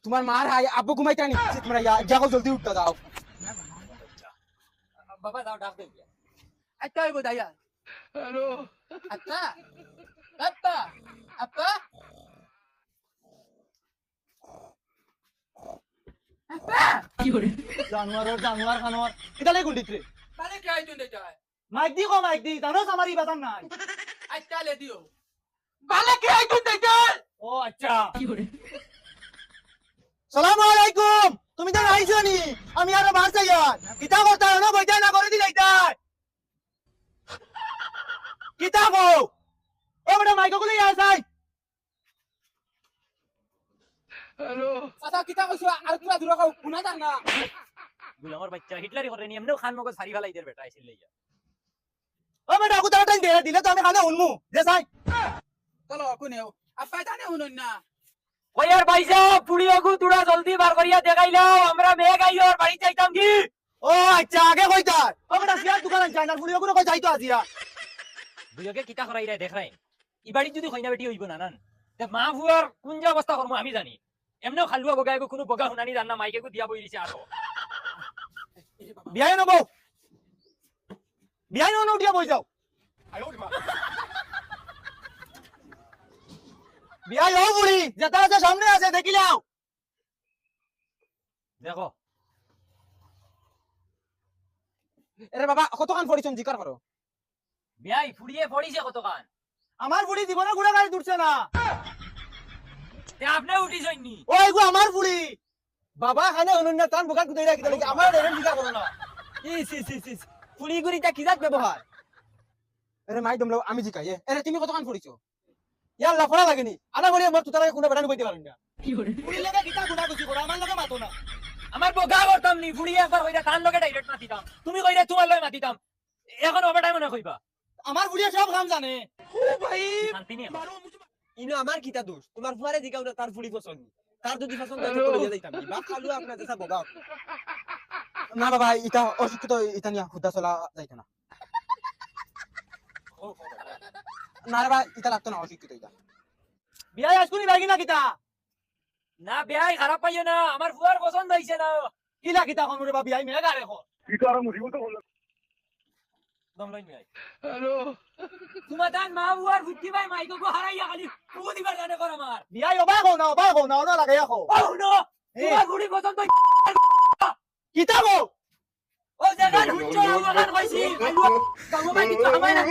তোমার মার হাই আব্বু ঘুমাইতে নি তোমরা যাও জলদি উঠতে দাও বাবা যাও ডাক দেই আচ্ছা হইব দাইয়া হ্যালো আচ্ছা আপ্পা আপ্পা আপ্পা জানোয়ার খানোয়ার এটা লাই গুন্ডিত রে তাহলে কি আইতুন দেটা মাইক দি জানো আমারই বাতান নাই আচ্ছা লে দিও বালে কি আইতুন দেটা ও আচ্ছা সালাম আলাইকুম তুমি তো আইছো নি আমি আর বাস যাই কিতা করতা না বইতা না করে দিলাই তাই কিতা গো ও বড় মাইক গুলি আসাই হ্যালো কথা কিতা কইছো আর তুই দূর কাও শুনা যান না গুলামর বাচ্চা হিটলারি করে নি এমনও খান মগজ সারি ফেলাই দের বেটা আইছিল লইয়া ও বেটা কুতা টাইম দে দিলে তো আমি খানে উনমু দে সাই চলো কোনেও আপ্পা জানে শুনুন না ওয়ার ভাইসা পুড়িয়াগু তুড়া জলদি বার করিয়া দেখাইলাও আমরা মেঘ আইওর বাড়ি যাইতাম কি ও আচ্ছা আগে কইতা ও বেটা সিয়ার দোকান যাই না ফুলিও কোনো কই যাইতো আজিয়া বুইকে কিতা করাই রে দেখ রাই ই বাড়ি যদি কইনা বেটি হইব না নান তে মা ফুয়ার কোন যে অবস্থা করমু আমি জানি এমনও খালুয়া বগাইগো কোনো বগা হুনানি জান না মাইকে কো দিয়া বই দিছে আরো বিয়াই নবো বিয়াই ন উঠিয়া বই যাও বিয়াই ও বুড়ি যেটা আছে সামনে আছে দেখিলাও দেখো আরে বাবা কতক্ষণ পড়িছন জিকার করো বিয়াই ফুড়িয়ে পড়িছে কত কান আমার বুড়ি জীবনে গুড়া গাড়ি দুটছে না তে আপনি উঠিছইনি ওই গো আমার বুড়ি বাবা খানে অনন্য তান বুকার কুদাই রাখি তাহলে আমার রেন জিকার করো না ই ফুলি গুড়িটা কি জাত ব্যবহার আরে মাই দমলো আমি জিকাই আরে তুমি কতক্ষণ পড়িছো ইয়া লাফড়া লাগেনি আনা বলি আমার তুতারে কোন বেড়ানি বইতে পারেন না ফুলি লাগা গিটা গুড়া গুছি করো আমার লগে মাতো না আমার বগা করতাম নি ফুড়িয়ে একবার কইরা কান লগে ডাইরেক্ট মাতিতাম তুমি কইরা তোমার লগে মাতিতাম এখন ওভার টাইম মনে কইবা আমার বুড়িয়া সব কাম জানে ও ভাই শান্তি নি ইনো আমার কিতা দোষ তোমার ফুয়ারে জিগাও না তার ফুলি পছন্দ তার যদি পছন্দ হয় তো লইয়া যাইতাম বা খালু আপনার দেশা বগাও না বাবা এটা অশিক্ষিত এটা নিয়ে হুদা চলা যাইতো না না রে ভাই এটা লাগতো না অশিক্ষিত এটা বিয়াই আসকুনি লাগি না কিতা না বিয়াই খারাপ পাইও না আমার ফুয়ার পছন্দ হইছে না কি লাগিতা কোন রে বিয়াই মেগা রে কো দম লাইন বিয়াই হ্যালো তোমার দান মা ফুয়ার বুদ্ধি ভাই মাইকো গো হারাইয়া খালি তুমি দিবার জানে কর আমার বিয়াই ওবা কো না লাগে কো ও নো তোমার বুড়ি পছন্দ কিতা গো ও জায়গা হুঁচো আমার কইছি খালু গামো মাই কিছু আমায় না